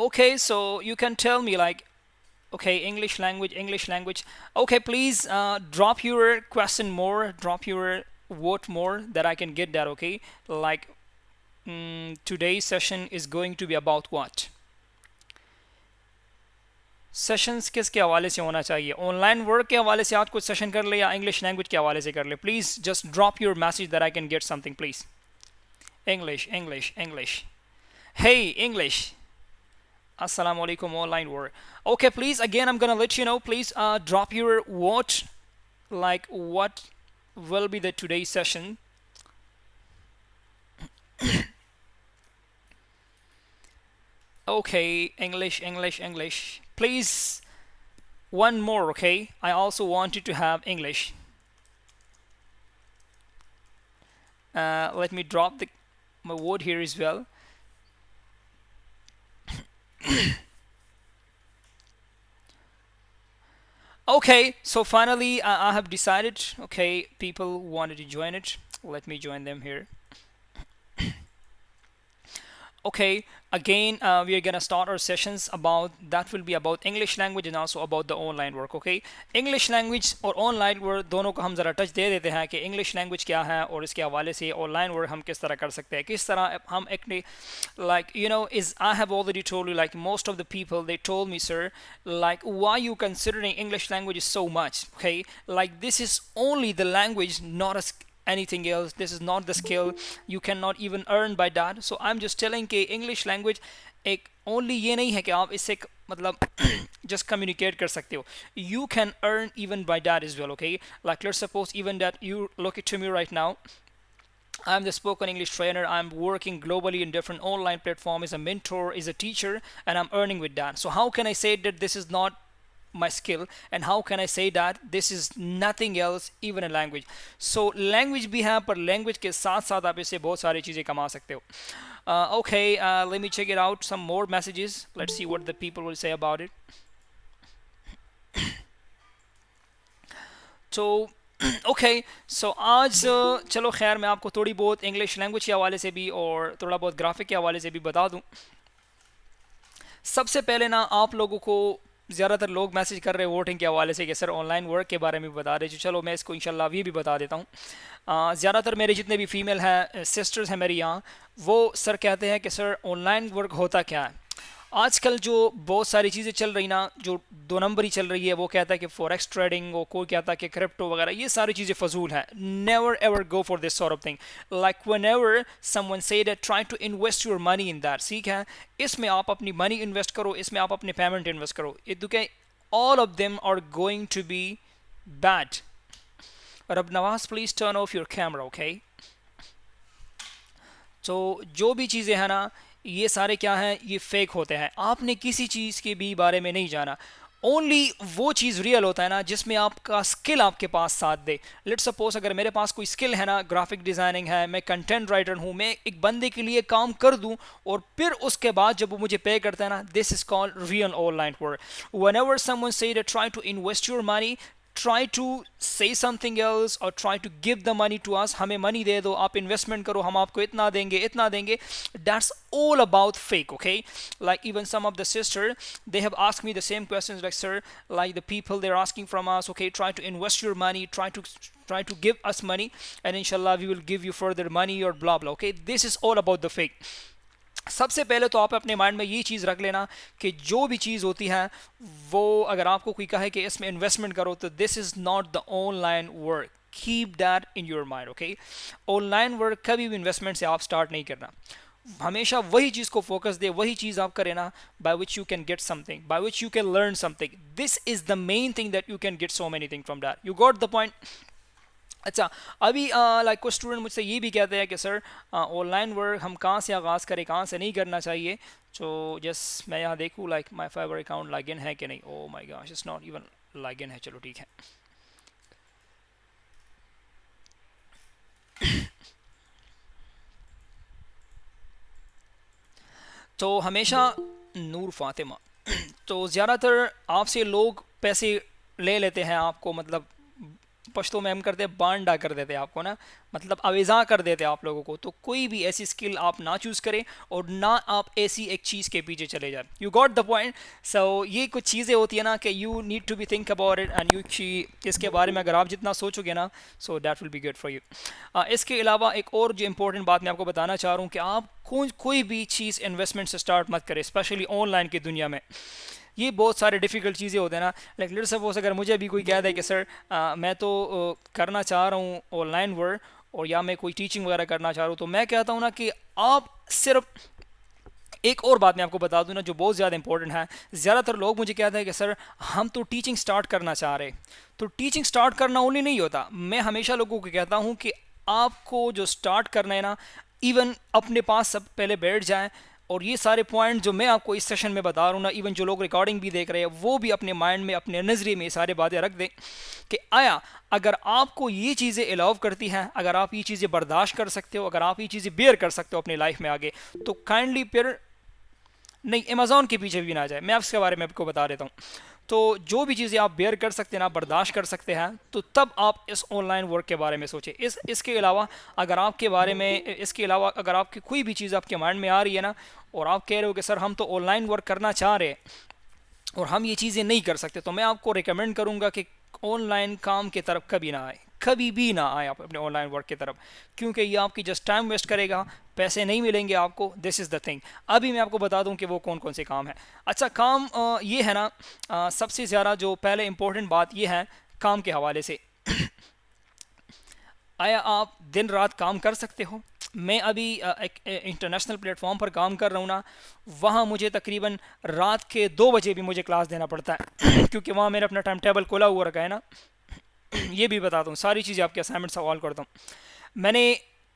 Okay, so you can tell me like, okay, English language. Okay, please drop your question more, drop your vote more that I can get that. Okay, like today's session is going to be about what? Sessions किसके हवाले से होना चाहिए? Online work के हवाले से आज कुछ सेशन कर ले या इंग्लिश लैंग्वेज के हवाले से कर ले? Please just drop your message that I can get something please. English. Hey, English. Assalamu alaikum, online work. Okay, please, again, I'm gonna let you know. Please drop your vote, like what will be the today's session. Okay, English. Please, one more, okay? I also want you to have English. Let me drop my word here as well. Okay, so finally I have decided. Okay, people wanted to join it. Let me join them here. Okay, again we are gonna start our sessions about that will be about English language and also about the online work. Okay, English language और online work दोनों को हम ज़रा touch दे देते हैं कि English language क्या है और इसके हवाले से online work हम किस तरह कर सकते हैं, किस तरह हम एक like you know is I have already told you like most of the people they told me, sir, like why you considering English language is so much. Okay, like this is only the language, not a anything else. This is not the skill, you cannot even earn by that. So I'm just telling कि English language एक only ये नहीं है कि आप इससे मतलब just communicate कर सकते हो, you can earn even by that as well. Okay, like let's suppose even that you look at to me right now, I'm the spoken English trainer. I'm working globally in different online platforms as a mentor, as a teacher, and I'm earning with that. So how can I say that this is not my skill, and how can I say that this is nothing else, even a language? So language भी है, पर language के साथ साथ आप इससे बहुत सारी चीज़ें कमा सकते हो. Okay, let me check it out. Some more messages. Let's see what the people will say about it. So okay so आज चलो खैर मैं आपको थोड़ी बहुत इंग्लिश लैंग्वेज के हवाले से भी और थोड़ा बहुत ग्राफिक के हवाले से भी बता दूं. सबसे पहले ना आप लोगों को ज़्यादातर लोग मैसेज कर रहे हैं वोटिंग के हवाले से कि सर ऑनलाइन वर्क के बारे में बता रहे. चलो मैं इसको इंशाल्लाह ये भी बता देता हूँ. ज़्यादातर मेरे जितने भी फीमेल हैं सिस्टर्स हैं मेरी यहाँ, वो सर कहते हैं कि सर ऑनलाइन वर्क होता क्या है. आजकल जो बहुत सारी चीज़ें चल रही ना, जो दो नंबर ही चल रही है, वो कहता है कि फॉरेक्स ट्रेडिंग, और कोई कहता है कि क्रिप्टो वगैरह, ये सारी चीज़ें फजूल हैं. Never ever go for this sort of thing. Like whenever someone say that try to invest your money in that, ठीक है, इसमें आप अपनी मनी इन्वेस्ट करो, इसमें आप अपने पेमेंट इन्वेस्ट करो, ये all of them are going to be bad. Rab Nawaz please turn off your camera. Okay, तो जो भी चीज़ें हैं ना, ये सारे क्या हैं, ये फेक होते हैं. आपने किसी चीज़ के भी बारे में नहीं जाना. ओनली वो चीज़ रियल होता है ना जिसमें आपका स्किल आपके पास साथ दे. लेट सपोज अगर मेरे पास कोई स्किल है ना, ग्राफिक डिज़ाइनिंग है, मैं कंटेंट राइटर हूँ, मैं एक बंदे के लिए काम कर दूँ और फिर उसके बाद जब वो मुझे पे करता है ना, this is called real online work. Whenever someone say that try to invest your money, try to say something else or try to give the money to us, हमें मनी दे दो, आप इन्वेस्टमेंट करो, हम आपको इतना देंगे. That's all about fake. Okay, like even some of the sister, they have asked me the same questions like, sir, like the people they're asking from us, okay, try to invest your money, try to give us money, and inshallah we will give you further money or blah blah. Okay, this is all about the fake. सबसे पहले तो आप अपने mind में ये चीज़ रख लेना कि जो भी चीज़ होती है वो अगर आपको कोई कहे कि इसमें इन्वेस्टमेंट करो, तो this is not the online work. Keep that in your mind. Okay, online work कभी भी इन्वेस्टमेंट से आप स्टार्ट नहीं करना. हमेशा वही चीज़ को फोकस दे, वही चीज़ आप करें ना, by which you can get something, by which you can learn something. This is the main thing that you can get so many thing from that. You got the point. अच्छा, अभी like कुछ student मुझसे ये भी कहते हैं कि sir online work हम कहाँ से आगाज़ करें, कहाँ से नहीं करना चाहिए. तो जस्ट मैं यहाँ देखूँ like my Fiverr account log in है कि नहीं. Oh my gosh, it's not even log in है. चलो ठीक है. तो हमेशा नूर फातिमा, तो ज़्यादातर आपसे लोग पैसे ले लेते हैं, आपको मतलब पश्तो में हम करते हैं बांडा कर देते हैं आपको ना, मतलब अवेज़ा कर देते हैं आप लोगों को। तो कोई भी ऐसी स्किल आप ना चूज़ करें और ना आप ऐसी एक चीज़ के पीछे चले जाए। You got the point. So ये कुछ चीज़ें होती है ना कि you need to be think about it and you इसके बारे में अगर आप जितना सोचोगे ना, so that will be good for you. इसके अलावा एक और जो इंपॉर्टेंट बात मैं आपको बताना चाह रहा हूँ कि आप कोई भी चीज़ इन्वेस्टमेंट से स्टार्ट मत करें, स्पेशली ऑनलाइन की दुनिया में। ये बहुत सारे डिफ़िकल्ट चीज़ें होते हैं ना। लाइक लेट्स सपोज अगर मुझे अभी कोई कह दे कि सर मैं तो करना चाह रहा हूँ ऑनलाइन वर्क, और या मैं कोई टीचिंग वगैरह करना चाह रहा हूँ, तो मैं कहता हूँ ना कि आप सिर्फ एक और बात मैं आपको बता दूं ना जो बहुत ज़्यादा इंपॉर्टेंट है। ज़्यादातर लोग मुझे कहते हैं कि सर हम तो टीचिंग स्टार्ट करना चाह रहे, तो टीचिंग स्टार्ट करना ओनली नहीं होता। मैं हमेशा लोगों को कहता हूँ कि आपको जो स्टार्ट करना है ना, इवन अपने पास सब पहले बैठ जाएं, और ये सारे पॉइंट जो मैं आपको इस सेशन में बता रहा हूँ ना, इवन जो लोग रिकॉर्डिंग भी देख रहे हैं वो भी अपने माइंड में, अपने नज़रिए में ये सारी बातें रख दें कि आया अगर आपको ये चीज़ें अलाउ करती हैं, अगर आप ये चीज़ें बर्दाश्त कर सकते हो, अगर आप ये चीज़ें बेयर कर सकते हो अपनी लाइफ में आगे, तो काइंडली फिर नहीं अमेज़ॉन के पीछे भी ना जाए। मैं इसके बारे में आपको बता देता हूँ। तो जो भी चीज़ें आप बेयर कर सकते हैं ना, बर्दाश्त कर सकते हैं, तो तब आप इस ऑनलाइन वर्क के बारे में सोचें। इसके अलावा अगर आपके बारे में, इसके अलावा अगर आपकी कोई भी चीज़ आपके माइंड में आ रही है ना, और आप कह रहे हो कि सर हम तो ऑनलाइन वर्क करना चाह रहे हैं और हम ये चीज़ें नहीं कर सकते, तो मैं आपको रिकमेंड करूँगा कि ऑनलाइन काम की तरफ कभी ना आए, कभी भी ना आए आप अपने ऑनलाइन वर्क की तरफ, क्योंकि ये आपकी जस्ट टाइम वेस्ट करेगा, पैसे नहीं मिलेंगे आपको। This is the thing. अभी मैं आपको बता दूं कि वो कौन कौन से काम है। अच्छा काम ये है ना, सबसे ज़्यादा जो पहले इंपॉर्टेंट बात ये है काम के हवाले से आया आप दिन रात काम कर सकते हो। मैं अभी एक इंटरनेशनल प्लेटफॉर्म पर काम कर रहा हूँ ना, वहाँ मुझे तकरीबन रात के 2 बजे भी मुझे क्लास देना पड़ता है क्योंकि वहाँ मेरा अपना टाइम टेबल खुला हुआ रखा है ना। ये भी बताता हूँ, सारी चीज़ें आपके असाइनमेंट सवाल करता हूँ। मैंने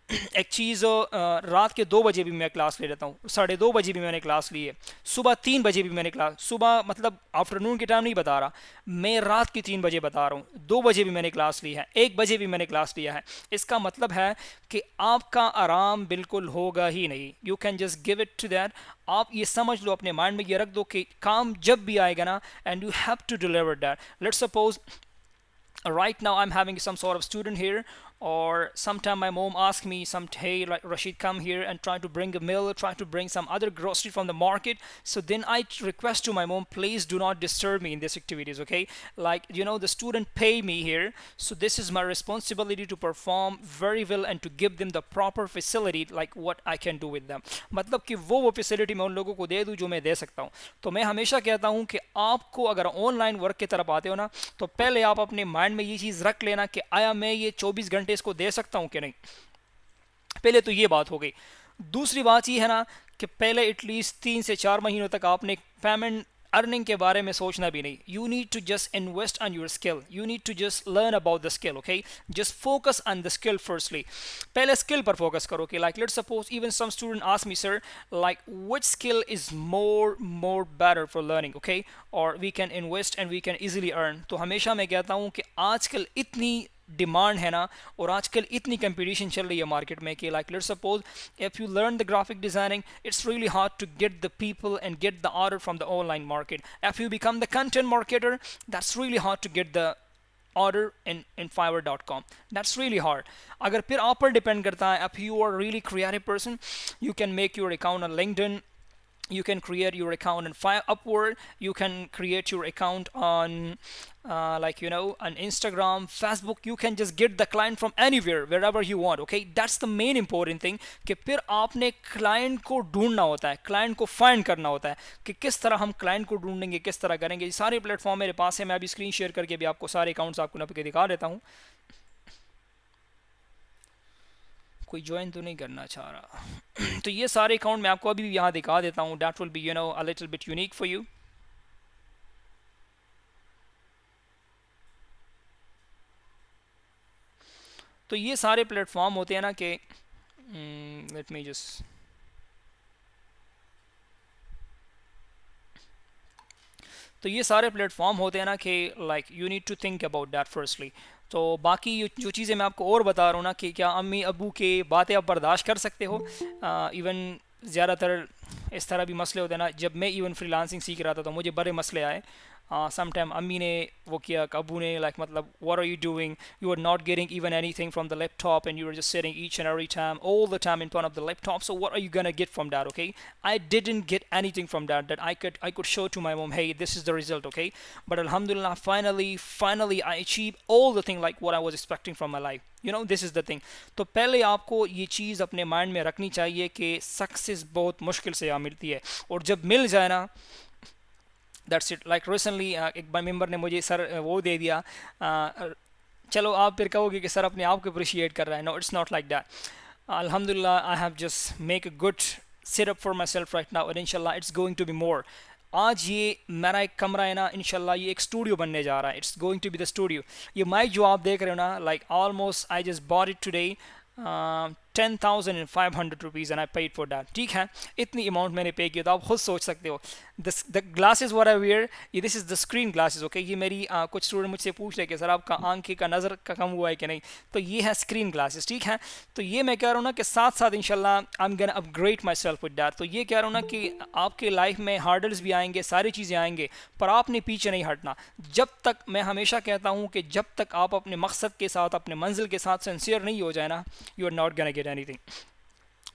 एक चीज़ रात के 2 बजे भी मैं क्लास ले लेता हूँ, 2:30 बजे भी मैंने क्लास ली है, सुबह 3 बजे भी मैंने क्लास, सुबह मतलब आफ्टरनून के टाइम नहीं बता रहा मैं, रात के 3 बजे बता रहा हूँ। 2 बजे भी मैंने क्लास ली है, 1 बजे भी मैंने क्लास लिया है। इसका मतलब है कि आपका आराम बिल्कुल होगा ही नहीं। You can just give it to that. आप ये समझ लो, अपने माइंड में ये रख दो कि काम जब भी आएगा ना, and you have to deliver that. Let's suppose right now I'm having some sort of student here, or sometime my mom asks me hey like Rashid, come here and try to bring a meal, try to bring some other grocery from the market. So then I request to my mom, please do not disturb me in these activities, okay? Like, you know, the student pay me here, so this is my responsibility to perform very well and to give them the proper facility like what I can do with them। मतलब कि वो facility मैं उन लोगों को दे दूँ जो मैं दे सकता हूँ। तो मैं हमेशा कहता हूँ कि आपको अगर ऑनलाइन वर्क की तरफ आते हो ना, तो पहले आप अपने माइंड में ये चीज़ रख लेना कि आया मैं ये 24 घंटे इसको दे सकता हूँ कि नहीं। पहले तो ये बात हो गई। दूसरी बात ये है ना कि पहले एटलीस्ट 3 से 4 महीनों तक आपने पेमेंट अर्निंग के बारे में सोचना भी नहीं। You need to just invest on your skill, you need to just learn about the skill, okay? Just focus on the skill firstly. पहले स्किल पर फोकस करो कि like let's suppose even some student ask me sir like which skill is more better for learning, okay? और we can invest and we can easily earn. तो हमेशा मैं कहता हूँ कि आजकल इतनी डिमांड है ना, और आजकल इतनी कंपटीशन चल रही है मार्केट में कि like let's suppose if you learn the graphic designing, it's really hard to get the people and get the order from the online market. If you become the content marketer, that's really hard to get the order in fiverr.com, that's really hard। अगर फिर आप पर depend करता है, if you are really creative person, you can make your account on LinkedIn, you can create your account on Upwork, you can create your account on like you know on Instagram, Facebook, you can just get the client from anywhere wherever you want, okay? That's the main important thing कि फिर आपने client को ढूंढना होता है, client को find करना होता है कि किस तरह हम क्लाइंट को ढूंढेंगे, किस तरह करेंगे। सारे प्लेटफॉर्म मेरे पास है, मैं अभी स्क्रीन शेयर करके भी आपको सारे अकाउंट्स आपको नप के दिखा देता हूँ। कोई ज्वाइन तो नहीं करना चाह रहा तो ये सारे अकाउंट मैं आपको अभी यहाँ दिखा देता हूँ। That will B you know a little bit unique for you. तो ये सारे प्लेटफॉर्म होते हैं ना कि लेट मी जस्ट, तो ये सारे प्लेटफॉर्म होते हैं ना कि like you need to think about that firstly. तो बाकी जो चीज़ें मैं आपको और बता रहा हूँ ना कि क्या अम्मी अबू के बातें आप बर्दाश्त कर सकते हो। इवन ज़्यादातर इस तरह भी मसले होते हैं ना, जब मैं इवन फ्रीलांसिंग सीख रहा था तो मुझे बड़े मसले आए। सम टाइम अम्मी ने वो किया, अबू ने, लाइक मतलब what are you doing, you are not getting even anything from the laptop and you are just sitting each and every time all the time in front of the laptop, so what are you gonna get from that? Okay, I didn't get anything from that I could show to my mom, hey, this is the result, okay? But alhamdulillah, finally I achieved all the thing like what I was expecting from my life, you know, this is the thing. तो पहले आपको ये चीज़ अपने mind में रखनी चाहिए कि success बहुत मुश्किल से यहाँ मिलती है, और जब मिल जाए ना, दैट्स इट. लाइक रिसेंटली एक मेंबर ने मुझे सर वो दे दिया, चलो आप फिर कहोगे कि सर अपने आप को अप्रिशिएट कर रहा है. No, it's not like that. अल्हम्दुलिल्लाह, I have just make a good setup for myself right now and inshallah it's going to be more. आज ये मेरा एक कमरा है ना, इंशाल्लाह ये एक स्टूडियो बनने जा रहा है. It's going to be the studio. ये माइक जो आप देख रहे हो ना, like almost I just bought it today 10,500 rupees and I paid for that. ठीक है, इतनी अमाउंट मैंने पे किया. तो आप खुद सोच सकते हो. The glasses what I wear, ये this is the screen glasses. Okay, ये मेरी कुछ स्टूडेंट मुझसे पूछ रहे कि सर आपका आंखें का नज़र का कम हुआ है कि नहीं, तो ये है स्क्रीन ग्लासेस. ठीक है, तो ये मैं कह रहा हूँ ना कि साथ साथ इंशाल्लाह I am gonna upgrade my self with that. तो ये कह रहा हूँ ना कि आपके लाइफ में हार्डल्स भी आएंगे, सारी चीज़ें आएंगे, पर आपने पीछे नहीं हटना. जब तक, मैं हमेशा कहता हूँ कि जब तक आप अपने मकसद के साथ, अपने मंजिल के साथ सिंसियर नहीं हो जाए ना, you are not gonna get anything.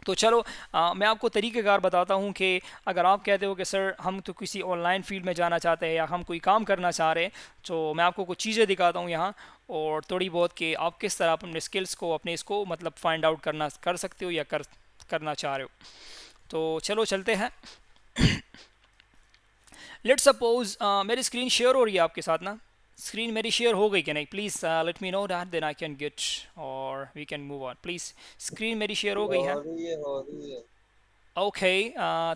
तो चलो मैं आपको तरीक़ेकार बताता हूँ कि अगर आप कहते हो कि सर हम तो किसी ऑनलाइन फील्ड में जाना चाहते हैं या हम कोई काम करना चाह रहे हैं, तो मैं आपको कुछ चीज़ें दिखाता हूँ यहाँ, और थोड़ी बहुत कि आप किस तरह अपने स्किल्स को, अपने इसको मतलब फाइंड आउट कर सकते हो या करना चाह रहे हो. तो चलो चलते हैं. लेट्स सपोज मेरी स्क्रीन शेयर हो रही है आपके साथ ना, स्क्रीन मेरी शेयर हो गई कि नहीं, please let me know that, then I can get और we can move on. Please, screen मेरी शेयर हो गई है? Okay,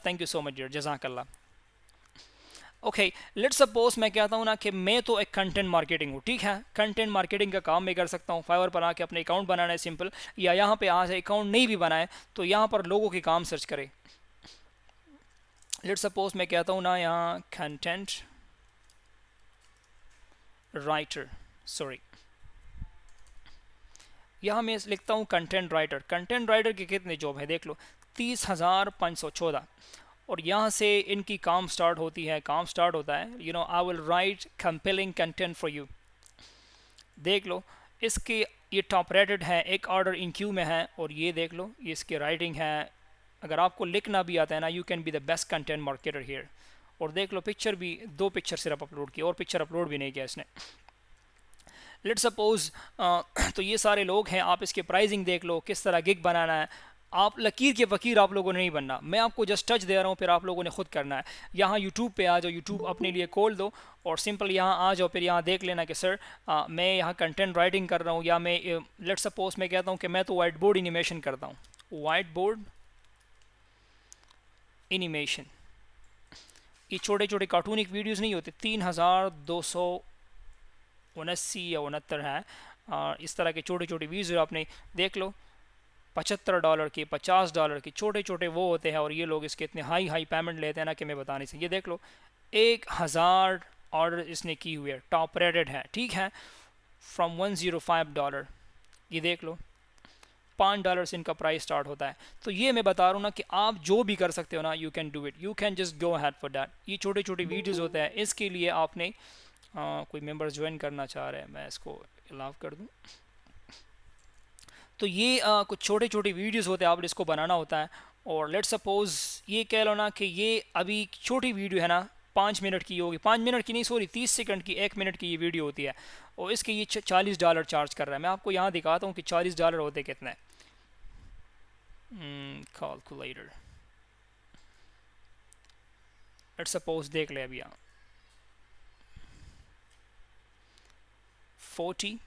thank you so much dear, जज़ाकल्लाह. ओके, लेट्स सपोज मैं कहता हूँ ना कि मैं तो एक कंटेंट मार्केटिंग हूँ. ठीक है, कंटेंट मार्केटिंग का काम मैं कर सकता हूँ. फाइवर पर आके अपने अकाउंट बनाना है सिंपल, या यहाँ पे आज अकाउंट नहीं भी बनाए तो यहाँ पर लोगों के काम सर्च करें. लेट्स सपोज मैं कहता हूँ ना यहाँ कंटेंट राइटर, सॉरी, यहाँ मैं लिखता हूँ कंटेंट राइटर. कंटेंट राइटर के कितने जॉब है देख लो, 30,514. और यहाँ से इनकी काम स्टार्ट होती है, काम स्टार्ट होता है, you know, I will write compelling content for you. देख लो, इसके ये टॉप रेटेड है, एक ऑर्डर इन क्यू में है, और ये देख लो ये इसकी राइटिंग है. अगर आपको लिखना भी आता है ना, you can be the best content marketer here. और देख लो पिक्चर भी, 2 पिक्चर सिर्फ अपलोड की, और पिक्चर अपलोड भी नहीं किया इसने. लेट सपोज तो ये सारे लोग हैं. आप इसके प्राइसिंग देख लो, किस तरह गिग बनाना है. आप लकीर के फ़कीर आप लोगों ने नहीं बनना, मैं आपको जस्ट टच दे रहा हूँ, फिर आप लोगों ने खुद करना है. यहाँ यूट्यूब पे आ जाओ, यूट्यूब अपने लिए खोल दो और सिंपल यहाँ आ जाओ, फिर यहाँ देख लेना कि सर मैं यहाँ कंटेंट राइटिंग कर रहा हूँ, या मैं लेट सपोज मैं कहता हूँ कि मैं तो वाइट बोर्ड एनिमेशन करता हूँ. वाइट बोर्ड एनिमेशन, ये छोटे छोटे कार्टूनिक वीडियोज़ नहीं होते, 3,279 या 69 है. इस तरह के छोटे छोटे वीडियो आपने देख लो, $75 के, $50 के, छोटे छोटे वो होते हैं. और ये लोग इसके इतने हाई पेमेंट लेते हैं ना कि मैं बताने से. ये देख लो 1,000 ऑर्डर इसने की हुई है, टॉप रेटेड है. ठीक है, फ्रॉम $105. ये देख लो, $5 से इनका प्राइस स्टार्ट होता है. तो ये मैं बता रहा हूँ ना कि आप जो भी कर सकते हो ना, you can do it, you can just go ahead for that. ये छोटे छोटे वीडियोज़ होते हैं. इसके लिए आपने कोई मेंबर्स ज्वाइन करना चाह रहे हैं, मैं इसको अलाउ कर दूँ. तो ये कुछ छोटे छोटे वीडियोज़ होते हैं, आपने इसको बनाना होता है. और लेट्स सपोज़ ये कह लो ना कि ये अभी छोटी वीडियो है ना, 5 मिनट की होगी, 5 मिनट की नहीं, सॉरी 30 सेकंड की, 1 मिनट की ये वीडियो होती है, और इसके ये $40 चार्ज कर रहा है. मैं आपको यहाँ दिखाता हूँ कि $40 होते कितने. कैलकुलेटर, लेट्स सपोज देख ले अभी यहाँ $40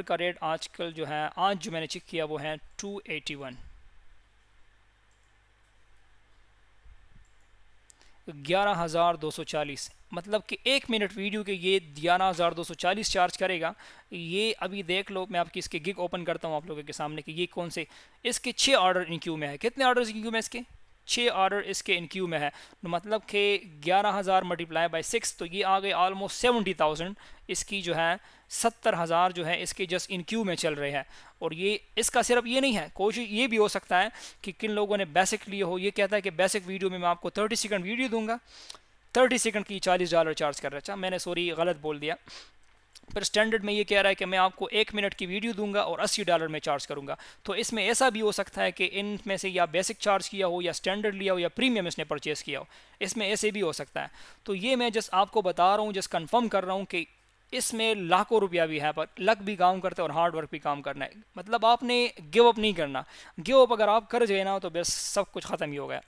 का रेट आजकल जो है, आज जो मैंने चेक किया वो है 281. 11,240, मतलब कि 1 मिनट वीडियो के ये 11,240 चार्ज करेगा. ये अभी देख लो, मैं आपकी इसके गिग ओपन करता हूँ आप लोगों के सामने कि ये कौन से, इसके 6 ऑर्डर इन क्यू में है. कितने ऑर्डर इन क्यू में इसके? 6 ऑर्डर इसके इन क्यू में है, तो मतलब कि 11,000 मल्टीप्लाई बाई 6, तो ये आ गए ऑलमोस्ट 70,000। इसकी जो है 70,000 जो है इसके जस्ट इन क्यू में चल रहे हैं। और ये इसका सिर्फ ये नहीं है, कोशिश ये भी हो सकता है कि किन लोगों ने बेसिक लिए हो, ये कहता है कि बेसिक वीडियो में मैं आपको 30 सेकंड वीडियो दूंगा, 30 सेकंड की $40 चार्ज कर रहा है। अच्छा मैंने सॉरी गलत बोल दिया, पर स्टैंडर्ड में ये कह रहा है कि मैं आपको 1 मिनट की वीडियो दूंगा और $80 में चार्ज करूंगा। तो इसमें ऐसा भी हो सकता है कि इनमें से या बेसिक चार्ज किया हो या स्टैंडर्ड लिया हो या प्रीमियम इसने परचेस किया हो, इसमें ऐसे भी हो सकता है। तो ये मैं जस्ट आपको बता रहा हूँ, जस्ट कंफर्म कर रहा हूँ कि इसमें लाखों रुपया भी है, पर लक भी काम करता है और हार्ड वर्क भी काम करना है। मतलब आपने गिव अप नहीं करना, गिव अप अगर आप कर गए ना तो बस सब कुछ ख़त्म ही हो गया।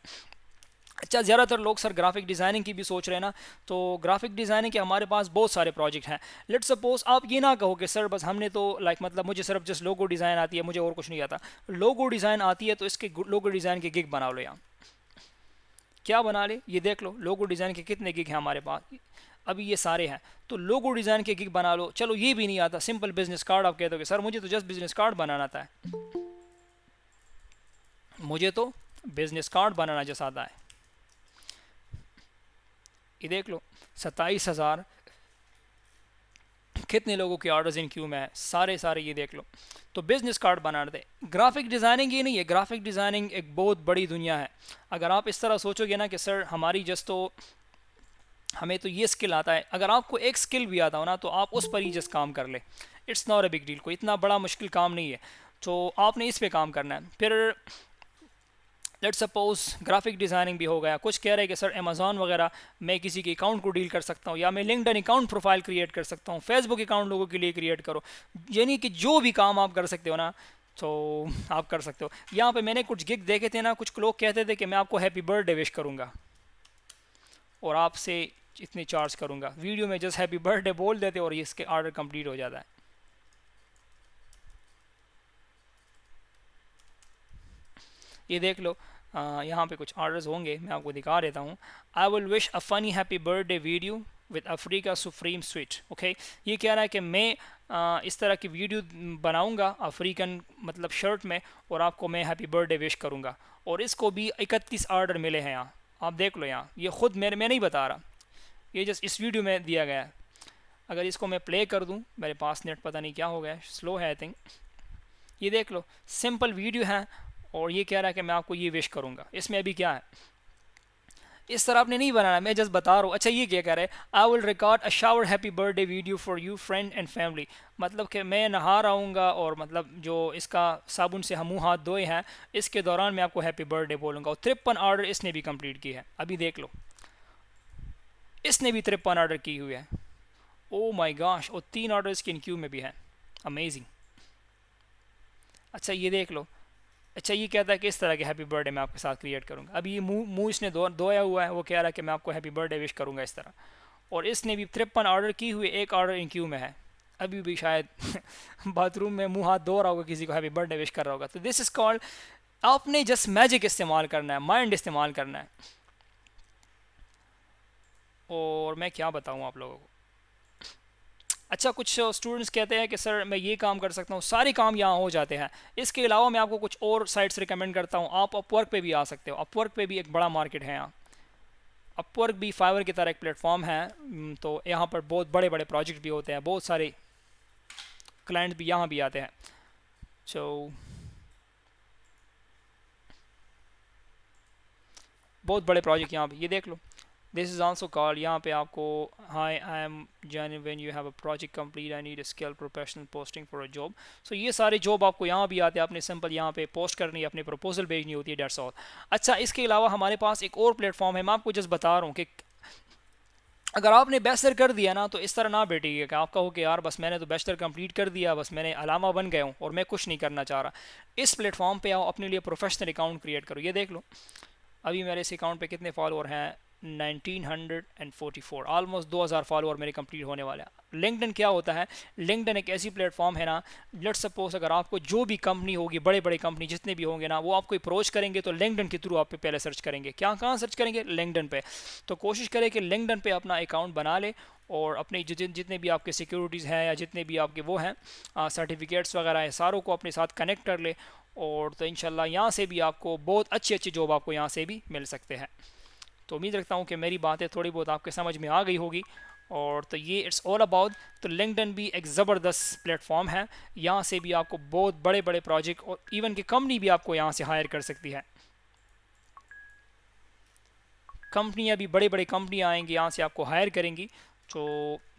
अच्छा ज़्यादातर लोग सर ग्राफिक डिज़ाइनिंग की भी सोच रहे हैं ना, तो ग्राफिक डिज़ाइनिंग के हमारे पास बहुत सारे प्रोजेक्ट हैं। लेट्स सपोज आप ये ना कहो कि सर बस हमने तो मतलब मुझे सिर्फ जस्ट लोगो डिज़ाइन आती है, मुझे और कुछ नहीं आता। लोगो डिज़ाइन आती है तो इसके लोगो डिज़ाइन के गिग बना लो। यहाँ क्या बना ले, ये देख लो लोगो डिज़ाइन के कितने गिग हैं हमारे पास, अभी ये सारे हैं। तो लोगो डिज़ाइन के गिग बना लो। चलो ये भी नहीं आता, सिंपल बिजनेस कार्ड आप कहते हो कि सर मुझे तो जस्ट बिजनेस कार्ड बनाना आता है, मुझे तो बिजनेस कार्ड बनाना जैसा आता है। ये देख लो 27,000 कितने लोगों के ऑर्डर्स इन क्यू में है, सारे ये देख लो। तो बिजनेस कार्ड बना दे। ग्राफिक डिज़ाइनिंग ये नहीं है, ग्राफिक डिज़ाइनिंग एक बहुत बड़ी दुनिया है। अगर आप इस तरह सोचोगे ना कि सर हमारी जस्ट तो हमें तो ये स्किल आता है, अगर आपको एक स्किल भी आता हो ना तो आप उस पर ही जस्ट काम कर ले, it's not a big deal, कोई इतना बड़ा मुश्किल काम नहीं है। तो आपने इस पे काम करना है। फिर लेट्स सपोज ग्राफिक डिज़ाइनिंग भी हो गया, कुछ कह रहे हैं कि सर अमेज़ॉन वगैरह मैं किसी के अकाउंट को डील कर सकता हूँ, या मैं लिंक्डइन अकाउंट प्रोफाइल क्रिएट कर सकता हूँ, फेसबुक अकाउंट लोगों के लिए क्रिएट करो। यानी कि जो भी काम आप कर सकते हो ना तो आप कर सकते हो। यहाँ पे मैंने कुछ गिग देखे थे ना, कुछ लोग कहते थे कि मैं आपको हैप्पी बर्थडे विश करूँगा और आपसे इतने चार्ज करूँगा। वीडियो में जस्ट हैप्पी बर्थडे बोल देते और इसके ऑर्डर कंप्लीट हो जाता है। ये देख लो यहाँ पे कुछ ऑर्डर्स होंगे, मैं आपको दिखा देता हूँ। I will wish a funny happy birthday video with Africa supreme sweet. Okay, ये कह रहा है कि मैं इस तरह की वीडियो बनाऊंगा अफ्रीकन मतलब शर्ट में और आपको मैं हैप्पी बर्थडे विश करूँगा। और इसको भी 31 ऑर्डर मिले हैं यहाँ, आप देख लो। यहाँ ये खुद मैं नहीं बता रहा, ये जस्ट इस वीडियो में दिया गया है। अगर इसको मैं प्ले कर दूँ, मेरे पास नेट पता नहीं क्या हो गया, स्लो है आई थिंक। ये देख लो सिंपल वीडियो है और ये कह रहा है कि मैं आपको ये विश करूँगा। इसमें अभी क्या है, इस तरह आपने नहीं बनाना, मैं जस्ट बता रहा हूँ। अच्छा ये क्या कह रहा है, I will record a shower happy birthday video for you friend and family. मतलब कि मैं नहा रहा हूँगा और मतलब जो इसका साबुन से हम मुँह हाथ धोए हैं इसके दौरान मैं आपको हैप्पी बर्थडे बोलूँगा। और 53 ऑर्डर इसने भी कंप्लीट की है, अभी देख लो इसने भी 53 ऑर्डर की हुई है। ओ माई गॉश, और 3 ऑर्डर इसके इन क्यू में भी है, अमेजिंग। अच्छा ये देख लो, अच्छा ये कहता है कि इस तरह के हैप्पी बर्थडे मैं आपके साथ क्रिएट करूँगा। अभी ये मुंह इसने धोया हुआ है, वो कह रहा है कि मैं आपको हैप्पी बर्थडे विश करूँगा इस तरह। और इसने भी 53 ऑर्डर की हुई, एक ऑर्डर इन क्यू में है, अभी भी शायद बाथरूम में मुंह हाथ धो रहा होगा, किसी को हैप्पी बर्थडे विश कर रहा होगा। तो दिस इज़ कॉल्ड, आपने जस्ट मैजिक इस्तेमाल करना है, माइंड इस्तेमाल करना है। और मैं क्या बताऊँ आप लोगों को। अच्छा कुछ स्टूडेंट्स कहते हैं कि सर मैं ये काम कर सकता हूँ, सारे काम यहाँ हो जाते हैं। इसके अलावा मैं आपको कुछ और साइट्स रिकमेंड करता हूँ, आप अपवर्क पे भी आ सकते हो। अपवर्क पे भी एक बड़ा मार्केट है यहाँ, अपवर्क भी फाइवर की तरह एक प्लेटफॉर्म है। तो यहाँ पर बहुत बड़े बड़े प्रोजेक्ट भी होते हैं, बहुत सारे क्लाइंट भी यहाँ भी आते हैं। सो बहुत बड़े प्रोजेक्ट यहाँ पे, ये देख लो। दिस इज़ आल्सो कॉल्ड, यहाँ पे आपको hi I am join when you have a project complete I need a skill professional posting for a job. So ये सारे जॉब आपको यहाँ भी आते हैं, आपने सिंपल यहाँ पे पोस्ट करनी है, अपनी प्रपोजल भेजनी होती है, डेट्स ऑल। अच्छा इसके अलावा हमारे पास एक और प्लेटफॉर्म है, मैं आपको जस्ट बता रहा हूँ कि अगर आपने बैचलर कर दिया ना तो इस तरह ना बैठिए कि आप कहो कि यार बस मैंने तो बैचलर कंप्लीट कर दिया, बस मैंने अलामा बन गया हूँ और मैं कुछ नहीं करना चाह रहा। इस प्लेटफॉर्म पे आओ, अपने लिए प्रोफेशनल अकाउंट क्रिएट करो। ये देख लो अभी मेरे इस अकाउंट पे कितने फॉलोअर हैं, 1944, ऑलमोस्ट 2000 फॉलोअर मेरे कंप्लीट होने वाले हैं। लिंक्डइन क्या होता है? लिंक्डइन एक ऐसी प्लेटफॉर्म है ना, लेट्स सपोज अगर आपको जो भी कंपनी होगी, बड़े बड़े कंपनी जितने भी होंगे ना, वो आपको अप्रोच करेंगे तो लिंक्डइन के थ्रू आप पे पहले सर्च करेंगे। क्या कहाँ सर्च करेंगे? लिंक्डइन पे। तो कोशिश करें कि लिंक्डइन पे अपना अकाउंट बना ले और अपने जितने भी आपके सिक्योरिटीज़ हैं या जितने भी आपके वो हैं सर्टिफिकेट्स वगैरह हैं, सारों को अपने साथ कनेक्ट कर ले। और तो इंशाल्लाह यहाँ से भी आपको बहुत अच्छी अच्छी जॉब आपको यहाँ से भी मिल सकते हैं। तो उम्मीद रखता हूँ कि मेरी बातें थोड़ी बहुत आपके समझ में आ गई होगी। और तो ये इट्स ऑल अबाउट। तो लिंक्डइन भी एक ज़बरदस्त प्लेटफॉर्म है, यहाँ से भी आपको बहुत बड़े बड़े प्रोजेक्ट और इवन की कंपनी भी आपको यहाँ से हायर कर सकती है। कंपनियाँ भी, बड़ी बड़ी कंपनियाँ आएंगी यहाँ से आपको हायर करेंगी। तो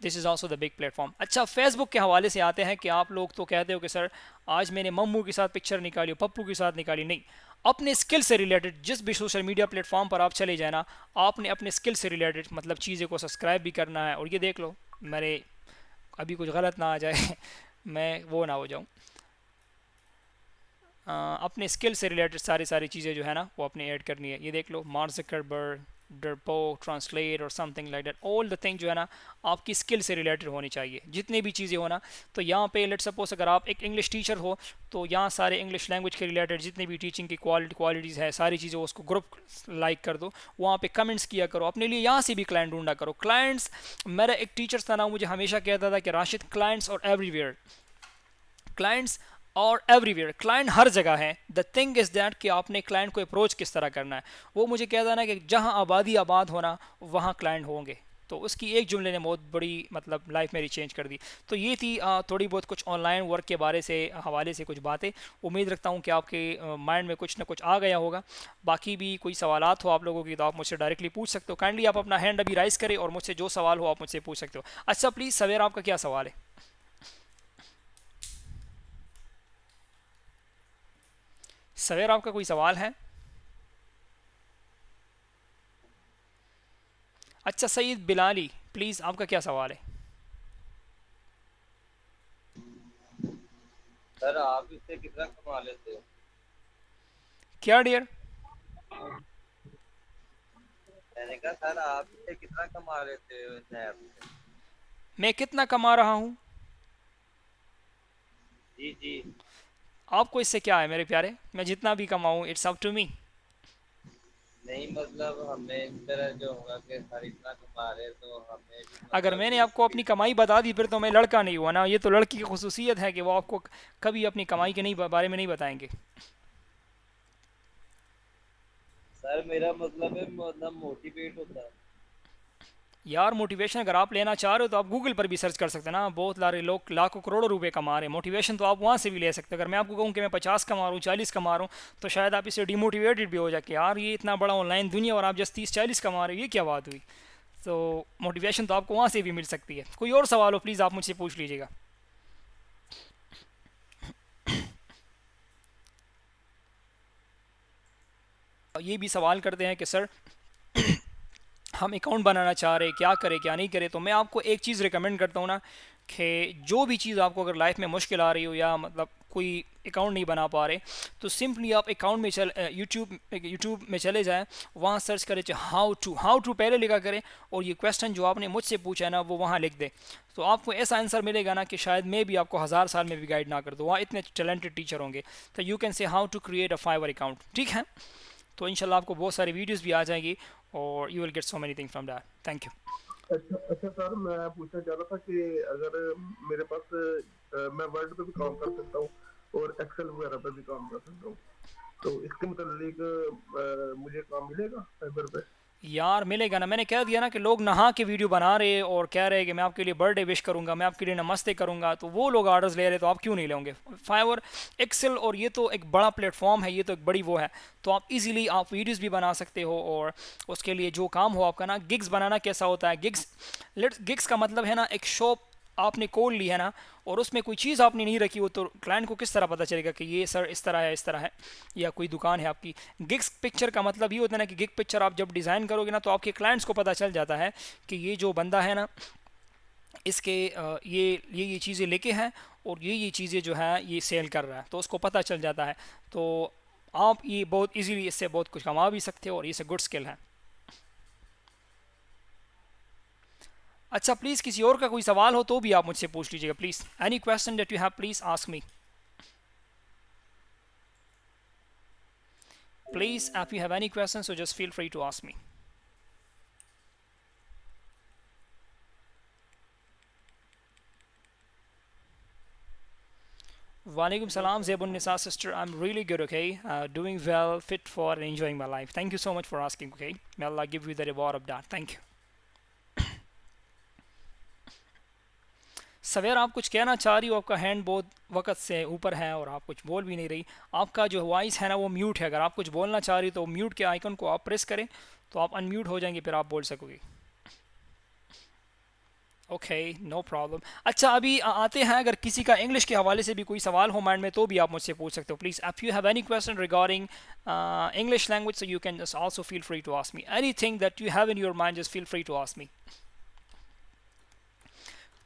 this is also the big platform. अच्छा, फेसबुक के हवाले से आते हैं कि आप लोग तो कहते हो कि सर आज मैंने मम्मू के साथ पिक्चर निकाली, पप्पू के साथ निकाली। नहीं, अपने स्किल से रिलेटेड जिस भी सोशल मीडिया प्लेटफॉर्म पर आप चले जाए ना, आपने अपने स्किल से रिलेटेड मतलब चीज़ें को सब्सक्राइब भी करना है। और ये देख लो, मेरे अभी कुछ गलत ना आ जाए मैं वो ना हो जाऊँ। अपने स्किल से रिलेटेड सारी सारी चीज़ें जो है ना वो अपने ऐड करनी है। ये देख लो, मार्क ज़करबर्ग, डरपो, ट्रांसलेट और something like that, all the thing जो है ना आपकी स्किल से रिलेटेड होनी चाहिए, जितनी भी चीज़ें हो ना। तो यहाँ पे लेट सपोज अगर आप एक इंग्लिश टीचर हो तो यहाँ सारे इंग्लिश लैंग्वेज के रिलेटेड जितनी भी टीचिंग की क्वालिटीज़ है, सारी चीज़ें उसको ग्रुप लाइक कर दो, वहाँ पे कमेंट्स किया करो, अपने लिए यहाँ से भी क्लाइंट ढूंढा करो। क्लाइंट्स, मेरा एक टीचर था ना, मुझे हमेशा कहता था कि राशिद, क्लाइंट्स और एवरीवेयर, क्लाइंट्स और एवरीवेयर, क्लाइंट हर जगह है। द थिंग इज़ दैट कि आपने क्लाइंट को अप्रोच किस तरह करना है। वो मुझे कहता है ना कि जहाँ आबादी आबाद होना वहाँ क्लाइंट होंगे। तो उसकी एक जुमले ने बहुत बड़ी मतलब लाइफ मेरी चेंज कर दी। तो ये थी थोड़ी बहुत कुछ ऑनलाइन वर्क के बारे से हवाले से कुछ बातें। उम्मीद रखता हूँ कि आपके माइंड में कुछ ना कुछ आ गया होगा। बाकी भी कोई सवालात हो आप लोगों की तो आप मुझसे डायरेक्टली पूछ सकते हो। काइंडली आप अपना हैंड अभी राइज करें और मुझसे जो सवाल हो आप मुझसे पूछ सकते हो। अच्छा प्लीज़ सवेर, आपका क्या सवाल है? सवेर, आपका कोई सवाल है? अच्छा सईद बिलाली, प्लीज़ आपका क्या सवाल है? सर आप इससे कितना कमा लेते हो? क्या डियर? मैंने कहा सर आप इससे कितना कमा लेते हो इस ऐप से? मैं कितना कमा रहा हूँ? जी जी। आपको इससे क्या है मेरे प्यारे? मैं जितना भी कमाऊँ, इट्स अप टू मी। नहीं मतलब हमें इस तरह जो होगा कि सर इतना कमा रहे तो हमें भी अगर मतलब मैंने इस आपको अपनी फील्ड में। कमाई बता दी फिर तो मैं लड़का नहीं हुआ ना। ये तो लड़की की खसूसियत है कि वो आपको कभी अपनी कमाई के नहीं बारे में नहीं बताएंगे। सर मेरा मतलब है मतलब मोटिवेट होता है। यार मोटिवेशन अगर आप लेना चाह रहे हो तो आप गूगल पर भी सर्च कर सकते हैं ना। बहुत सारे लोग लाखों करोड़ों रुपए कमा रहे हैं। मोटिवेशन तो आप वहाँ से भी ले सकते हैं। अगर मैं आपको कहूँ कि मैं 50 कमा रहा हूँ, 40 कमा रहा हूँ, तो शायद आप इससे डिमोटिवेटेड भी हो जाए कि यार ये इतना बड़ा ऑनलाइन दुनिया और आप जस्ट 30-40 कमा रहे हो, ये क्या बात हुई। तो मोटिवेशन तो आपको वहाँ से भी मिल सकती है। कोई और सवाल हो प्लीज़ आप मुझसे पूछ लीजिएगा। ये भी सवाल करते हैं कि सर हम अकाउंट बनाना चाह रहे, क्या करें क्या नहीं करें। तो मैं आपको एक चीज़ रिकमेंड करता हूँ ना कि जो भी चीज़ आपको अगर लाइफ में मुश्किल आ रही हो या मतलब कोई अकाउंट नहीं बना पा रहे, तो सिंपली आप अकाउंट में यूट्यूब में चले जाएं, वहाँ सर्च करें हाउ टू पहले लिखा करें और ये क्वेश्चन जो आपने मुझसे पूछा है ना वो वहाँ लिख दें। तो आपको ऐसा आंसर मिलेगा ना कि शायद मैं भी आपको 1000 साल में भी गाइड ना कर दूँ, वहाँ इतने टैलेंटेड टीचर होंगे। तो you can say how to create a Fiverr account, ठीक है। तो इंशाल्लाह आपको बहुत सारी वीडियोस भी आ जाएंगी और you will get so many thing from that. Thank you. अच्छा अच्छा सर, मैं पूछना चाह रहा था कि अगर मेरे पास मैं वर्ड पे भी काम कर सकता हूँ और एक्सेल वगैरह पे भी काम कर सकता हूँ, तो इसके मुतालिक मुझे काम मिलेगा फाइबर पे? यार मिलेगा ना, मैंने कह दिया ना कि लोग नहा के वीडियो बना रहे और कह रहे हैं कि मैं आपके लिए बर्थडे विश करूंगा, मैं आपके लिए नमस्ते करूंगा, तो वो लोग ऑर्डर्स ले रहे, तो आप क्यों नहीं लेंगे? फाइवर, एक्सेल, और ये तो एक बड़ा प्लेटफॉर्म है, ये तो एक बड़ी वो है। तो आप इजीली आप वीडियोस भी बना सकते हो और उसके लिए जो काम हो आपका ना, गिग्स बनाना कैसा होता है, गिग्स का मतलब है ना एक शॉप आपने खोल ली है ना और उसमें कोई चीज़ आपने नहीं रखी हो, तो क्लाइंट को किस तरह पता चलेगा कि ये सर इस तरह है, इस तरह है, या कोई दुकान है आपकी। गिग्स पिक्चर का मतलब ये होता है ना कि गिग पिक्चर आप जब डिज़ाइन करोगे ना तो आपके क्लाइंट्स को पता चल जाता है कि ये जो बंदा है ना इसके ये चीज़ें लेके हैं और ये चीज़ें जो है ये सेल कर रहा है, तो उसको पता चल जाता है। तो आप ये बहुत इजीली इससे बहुत कुछ कमा भी सकते हो और ये से गुड स्किल है। अच्छा प्लीज़ किसी और का कोई सवाल हो तो भी आप मुझसे पूछ लीजिएगा please, any question that you have please ask me please, if you have any questions so just feel free to ask me. Walaikum salam Zebun Nisa sister, I'm really good, okay, doing well, fit for and enjoying my life. Thank you so much for asking, okay, may Allah give you the reward of that. Thank you. सवेर आप कुछ कहना चाह रही हो, आपका hand बहुत वक्त से ऊपर है और आप कुछ बोल भी नहीं रही, आपका जो वॉइस है ना वो म्यूट है, अगर आप कुछ बोलना चाह रही तो म्यूट के आइकन को आप प्रेस करें तो आप अनम्यूट हो जाएंगे, फिर आप बोल सकोगे। Okay no problem. अच्छा अभी आते हैं, अगर किसी का इंग्लिश के हवाले से भी कोई सवाल हो माइंड में तो भी आप मुझसे पूछ सकते हो please. If you have any question regarding English language so you can just also feel free to ask me anything that you have in your mind, just feel free to ask me.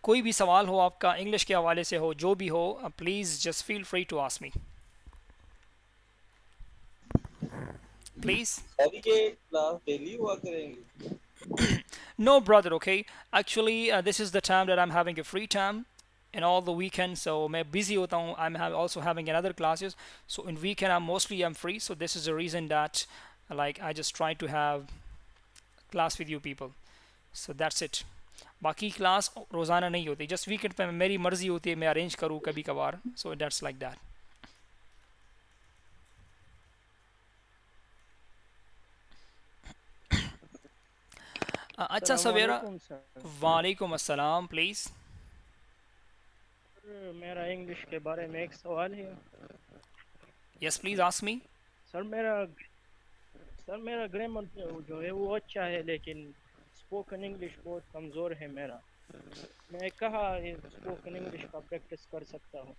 कोई भी सवाल हो आपका English के हवाले से हो, जो भी हो, please just feel free to ask me please. सभी के क्लास डेली हुआ करेंगे? No brother, okay, actually this is the time that I'm having a free time in all the weekend, so मैं busy होता हूँ, also having another classes, so in weekend I'm free, so this is the reason that like I just try to have class with you people, so that's it। बाकी class रोज़ाना नहीं होती, just weekend पे मेरी मर्ज़ी होती है, मैं अरेंज करूँ कभी कभार, सो दैट्स लाइक दैट। अच्छा सवेरा, अस्सलामुअलैकुम सर। वालेकुम अस्सलाम प्लीज़। मेरा इंग्लिश के बारे में एक सवाल है yes please ask me. Sir. मेरा ग्रामर जो है वो अच्छा है, लेकिन स्पोकन इंग्लिश बहुत कमज़ोर है मेरा। मैं कहाँ स्पोकन इंग्लिश का प्रैक्टिस कर सकता हूँ?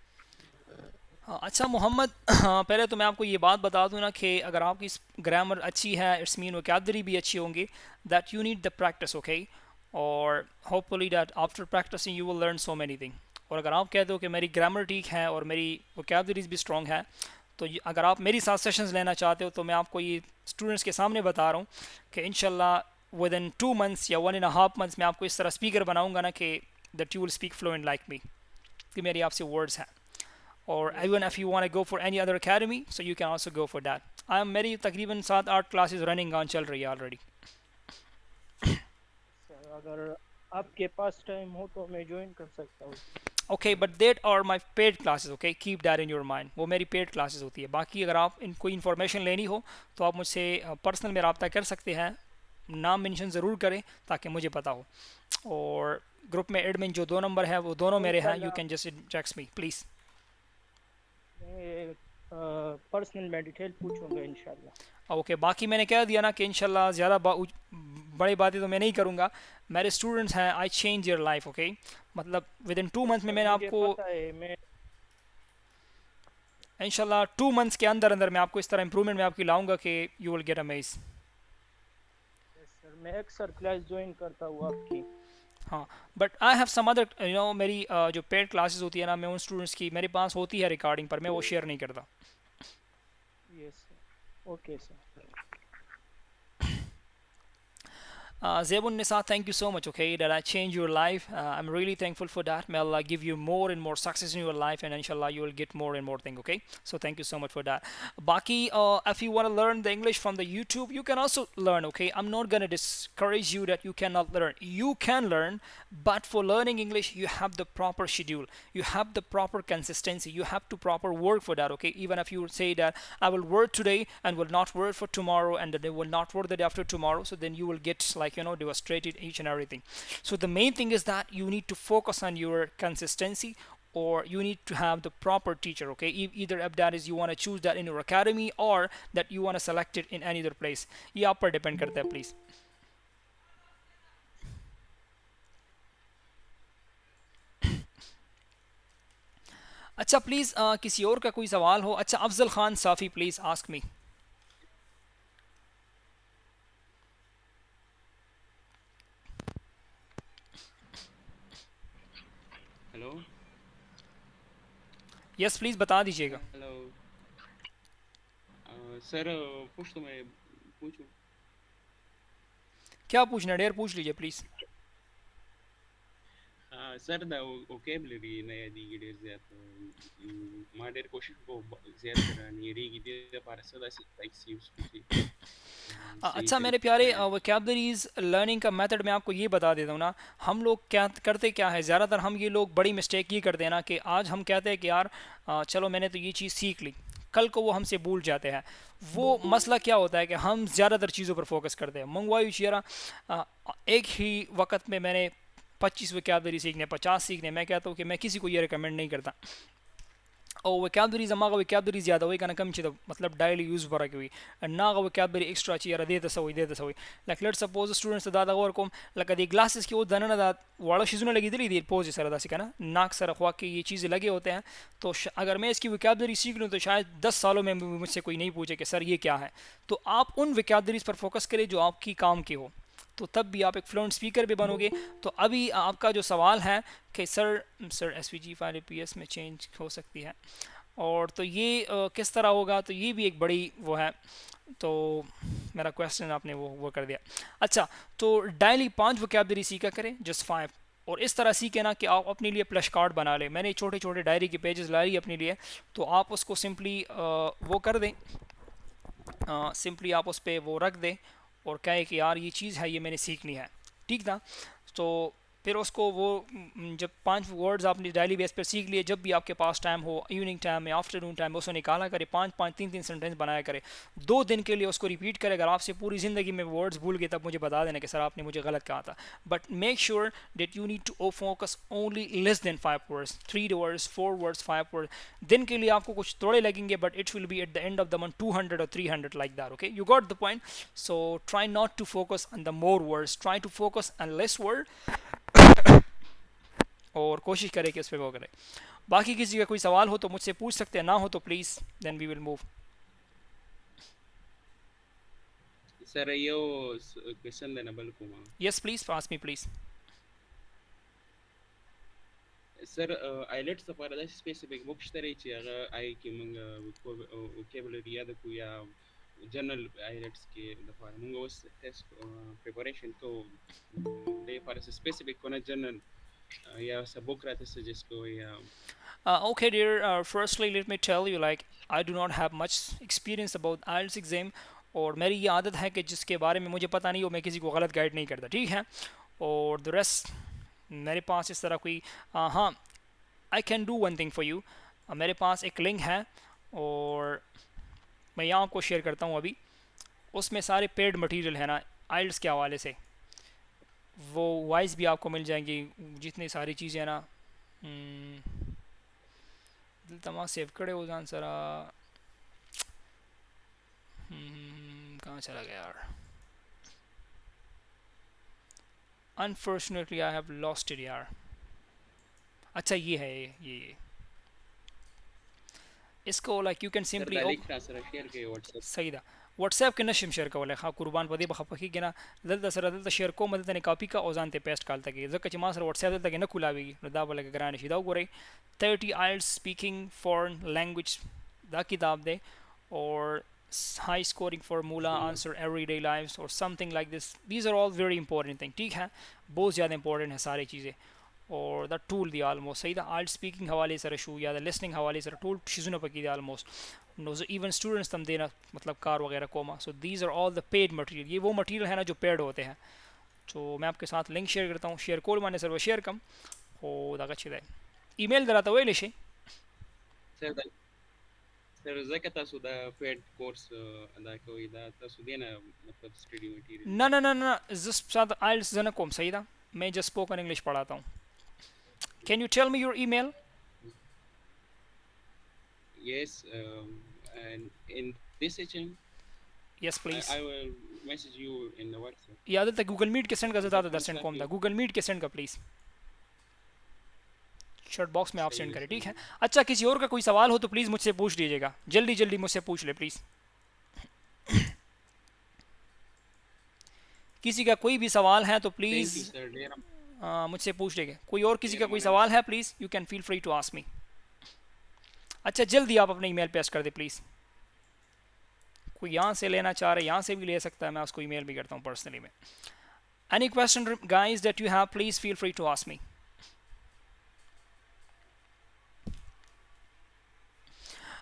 हाँ अच्छा मोहम्मद, हाँ पहले तो मैं आपको ये बात बता दूँ ना कि अगर आपकी ग्रामर अच्छी है, इट्स मीन वोकैबलरी भी अच्छी होंगी, that you need the practice, okay, और hopefully that after practicing you will learn so many thing. और अगर आप कहते हो कि मेरी ग्रामर ठीक है और मेरी वोकैबलरीज भी स्ट्रॉन्ग है, तो अगर आप मेरी साथ सेशंस लेना चाहते हो तो मैं आपको ये स्टूडेंट्स के सामने बता रहा हूँ कि इंशाल्लाह विद इन 2 मंथ्स या 1.5 मंथ्स में आपको इस तरह स्पीकर बनाऊँगा ना कि that you will speak fluent like me, कि मेरी आपसे वर्ड्स हैं। or even if you want to go for any other academy so you can also go for that। मेरी तकरीबन 7-8 क्लासेस रनिंग ऑन चल रही है ऑलरेडी। सर अगर आपके पास टाइम हो तो मैं ज्वाइन कर सकता हूँ। Okay but that are my paid classes, okay, keep that in your mind, वो मेरी पेड क्लासेस होती है। बाकी अगर आप कोई इन्फॉर्मेशन लेनी हो तो आप मुझसे पर्सनल में रब्ता कर सकते हैं, नाम मेंशन ज़रूर करें ताकि मुझे पता हो, और ग्रुप में एडमिन जो 2 नंबर है वो दोनों मेरे हैं, you can just text me please. Personal में डिटेल पूछूंगा इंशाल्लाह। ओके बाकी मैंने कह दिया ना कि इंशाल्लाह ज़्यादा बड़ी बातें तो मैं नहीं करूँगा, मेरे स्टूडेंट्स हैं, I change your life, okay, मतलब विद इन 2 मंथ में मैंने आपको इंशाल्लाह 2 मंथ्स के अंदर अंदर मैं आपको इस तरह इंप्रूवमेंट में आपकी लाऊंगा कि you will get amaze. Sir मैं अक्सर क्लास ज्वाइन करता हूँ आपकी। हाँ but I have some other you know, मेरी जो पेड क्लासेस होती है ना, मैं उन स्टूडेंट्स की मेरे पास होती है रिकॉर्डिंग, पर मैं वो शेयर नहीं करता। Yes sir, okay sir. Zebun Nisa, thank you so much, okay, that I changed your life. I'm really thankful for that. May Allah give you more and more success in your life, and inshallah you will get more and more thing, okay? So thank you so much for that. Baki, if you want to learn the English from the YouTube, you can also learn, okay? I'm not going to discourage you that you cannot learn. You can learn, but for learning English, you have the proper schedule. You have the proper consistency. You have to proper work for that, okay? Even if you say that I will work today and will not work for tomorrow, and then they will not work the day after tomorrow, so then you will get like, you know, devastated each and everything. So the main thing is that you need to focus on your consistency, or you need to have the proper teacher, okay? Either if that is you want to choose that in your academy or that you want to select it in any other place, ये आप पर depend करता है please. अच्छा please किसी और का कोई सवाल हो। अच्छा Afzal Khan Safi, please ask me. Hello yes please बता दीजिएगा। हेलो सर पूछ तो मैं पूछूं? क्या पूछना डेयर, पूछ लीजिए प्लीज़। सर द vocabulary नया दी गिडे ज़्यादा माडर कोशिश को ज़्यादा करानी री गिडे पार सदा से लाइक्स यूज़ कुछ सही अच्छा मेरे तरीके प्यारे से वोकैबलरीज लर्निंग का मेथड मैं आपको ये बता देता हूँ ना। हम लोग क्या करते क्या है, ज़्यादातर हम ये लोग बड़ी मिस्टेक ये करते हैं ना कि आज हम कहते हैं कि यार चलो मैंने तो ये चीज़ सीख ली, कल को वो हमसे भूल जाते हैं। वो मसला क्या होता है कि हम ज़्यादातर चीज़ों पर फोकस करते हैं। मंगवाई चेरा एक ही वक्त में मैंने 25 वोकैबलरी सीखने, 50 सीखने। मैं कहता हूँ कि मैं किसी को ये रिकमेंड नहीं करता। और वोकैबलरीज अमागा वोकैबलरी ज़्यादा हुई कना कम चीज़ मतलब डेली यूज़ बरक हुई नागा वोकैबलरी एक्स्ट्रा चीज़ दे तसवी लाइक लेट सपोज स्टूडेंट्स दादा और कोम लाइक दी ग्लासेस की वो दना दा वाला शिजुना लगी दिली दी पोज सर दासी कना नाक सर ख्वा के ये चीज़ें लगे होते हैं। तो अगर मैं इसकी वोकैबलरी सीख लूँ तो शायद 10 सालों में मुझसे कोई नहीं पूछे कि सर ये क्या है। तो आप उन वोकैबलरीज पर फोकस करें जो आपकी काम की हो, तो तब भी आप एक फ्लुएंट स्पीकर भी बनोगे। तो अभी आपका जो सवाल है कि सर एसवीजी फाइल पीएस में चेंज हो सकती है, और तो ये किस तरह होगा, तो ये भी एक बड़ी वो है। तो मेरा क्वेश्चन आपने वो कर दिया। अच्छा, तो डेली 5 वोकैबलरी सीखा करें, जस्ट 5। और इस तरह सीखे ना कि आप अपने लिए फ्लैश कार्ड बना लें। मैंने छोटे छोटे डायरी के पेजेस ला रही अपने लिए, तो आप उसको सिंपली वो कर दें, सिंपली आप उस पर वो रख दें और कहे कि यार ये चीज़ है, ये मैंने सीखनी है, ठीक था। तो फिर उसको वो जब 5 वर्ड्स आपने डेली बेस पर सीख लिए, जब भी आपके पास टाइम हो, इवनिंग टाइम में, आफ्टरनून टाइम में, उसको निकाला करे, 5-5 3-3 सेंटेंस बनाया करे, 2 दिन के लिए उसको रिपीट करे। अगर आपसे पूरी ज़िंदगी में वर्ड्स भूल गए तब मुझे बता देना कि सर आपने मुझे गलत कहा था। But make sure that you need to focus only less than 5 words, 3 words, 4 words, 5 words. दिन के लिए आपको कुछ थोड़े लगेंगे, but it will be at the end of the month 200 और 300 like that. Okay, you got the point. So try not to focus on the more words, try to focus on less word, और कोशिश करें कि उस पर वो करें। बाकी किसी का कोई सवाल हो तो मुझसे पूछ सकते हैं, ना हो तो please then we will move. Sir यो क्वेश्चन देना बलकुमा yes please, pass me please. Sir IELTS para da specific मुख्तरची अगर आई कि मंग vocabulary याद को या जनरल आइलेट्स के दफा मंग उस टेस्ट प्रिपरेशन को दे para specific कोना जनरल या सबोक्रात सजेस्ट को या Okay dear, firstly let me tell you like I do not have much experience about IELTS exam, और मेरी ये आदत है कि जिसके बारे में मुझे पता नहीं हो मैं किसी को गलत गाइड नहीं करता, ठीक है। और द रेस्ट मेरे पास इस तरह कोई हाँ, I can do one thing for you. मेरे पास एक लिंक है और मैं यहाँ आपको शेयर करता हूँ अभी। उसमें सारे पेड मटेरियल है ना आइल्स के हवाले से, वो वाइज भी आपको मिल जाएंगी, जितनी सारी चीज़ें हैं ना। दिल तमाम सेव करे हो जान सरा, कहाँ चला गया यार, unfortunately I have lost it यार। अच्छा ये है, ये इसको like you can simply share के व्हाट्सएप सही था व्हाट्सएप के नशम शेयर कवले हाँ कुर्बान पदी बखपकी के ना दल सर दल शेयर को मदद ने कॉपी का ओजान ते पेस्ट काल तक जक चमा सर व्हाट्सएप दल तक न खुलावेगी रदा बोले के ग्रांड शिदा गोरे 30 IELTS स्पीकिंग फॉरेन लैंग्वेज दा किताब दे, और high scoring formula answer everyday lives or something like this. These are all very important thing, ठीक है, बहुत ज़्यादा इंपॉर्टेंट है सारी चीज़ें। और द टूल दी आलमोस्ट सही था IELTS स्पीकिंग हवाले से शू या द लिसनिंग हवाले से टूल शिजुना पकी दी आलमोस्ट नो इवन स्टूडेंट्स तम देना मतलब कार वगैरह कोमा। So these are all the paid material, ये वो मटेरियल है ना जो पेड होते हैं। तो मैं आपके साथ लिंक शेयर करता हूँ, शेयर कोड माने सर वो शेयर कम हो दागा अच्छी है ईमेल दराता हुए लेशे सर ज़का तासु दा पेड कोर्स अदा कोई दा तासु देना मतलब स्टडी मटेरियल ना ना ना ना जस्ट साथ IELTS जना कोम सही था, मैं जस्ट स्पोकन इंग्लिश पढ़ाता हूँ। Can you tell me your email? Yes, and in this session, Yes please. I will message you in the WhatsApp. याद है गूगल मीट के सेंड का ज़्यादा दर्शन कौन था, गूगल मीट के सेंड का प्लीज़ शॉर्ट बॉक्स में आप सेंड करें, ठीक है। अच्छा किसी और का कोई सवाल हो तो प्लीज़ मुझसे पूछ लीजिएगा, जल्दी जल्दी मुझसे पूछ ले प्लीज़। किसी का कोई भी सवाल है तो प्लीज़ मुझसे पूछ लेंगे। कोई और किसी का कोई सवाल है please you can feel free to ask me. अच्छा जल्दी आप अपने ईमेल पेस्ट कर दे प्लीज़। कोई यहाँ से लेना चाह रहे यहाँ से भी ले सकता है, मैं उसको ईमेल भी करता हूँ पर्सनली में। Any question guys that you have please feel free to ask me.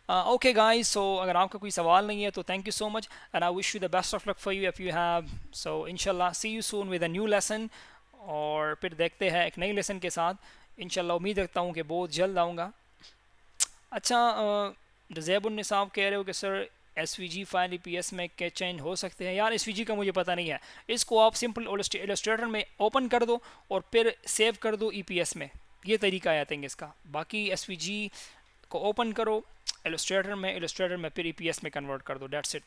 Okay guys, so अगर आपका कोई सवाल नहीं है तो thank you so much and I wish you the best of luck for you if you have. So इंशाल्लाह see you soon with a new lesson, और फिर देखते हैं एक नई लेसन के साथ इंशाल्लाह। उम्मीद रखता हूँ कि बहुत जल्द आऊँगा। अच्छा, रज़ैबुन्निसाब कह रहे हो कि सर SVG फाइल EPS में के चेंज हो सकते हैं। यार SVG का मुझे पता नहीं है, इसको आप सिंपल इलस्ट्रेटर में ओपन कर दो और फिर सेव कर दो EPS में, ये तरीका है आई थिंक इसका। बाकी SVG को ओपन करो इलस्ट्रेटर में फिर EPS में कन्वर्ट कर दो, डेट्स इट।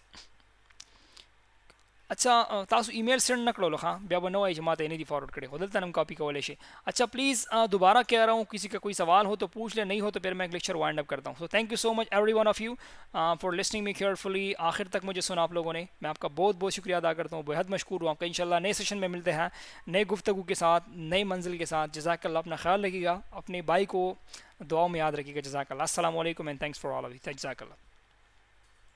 अच्छा, तासु ईमेल सेंड न करो लो हाँ बिया बनो आई जमात नहीं दी फॉरवर्ड करे हो दलता नम कॉपी का वाले से। अच्छा प्लीज़ दोबारा कह रहा हूँ, किसी का कोई सवाल हो तो पूछ ले, नहीं हो तो फिर मैं एक लेक्चर वाइंड अप करता हूँ। So thank you so much every one of you for listening me carefully. आखिर तक मुझे सुना आप लोगों ने, मैं आपका बहुत बहुत शुक्रिया अदा करता हूँ, बेहद मशकूर हूँ आपका। इंशाल्लाह नए सेशन में मिलते हैं, नए गुफ्तगू के साथ, नई मंजिल के साथ। जज़ाकल्लाह, अपना ख्याल रखिएगा, अपने भाई को दुआ में याद रखिएगा। जज़ाकल्लाह, अस्सलाम वालेकुम and thanks for all of you. जज़ाकल्लाह।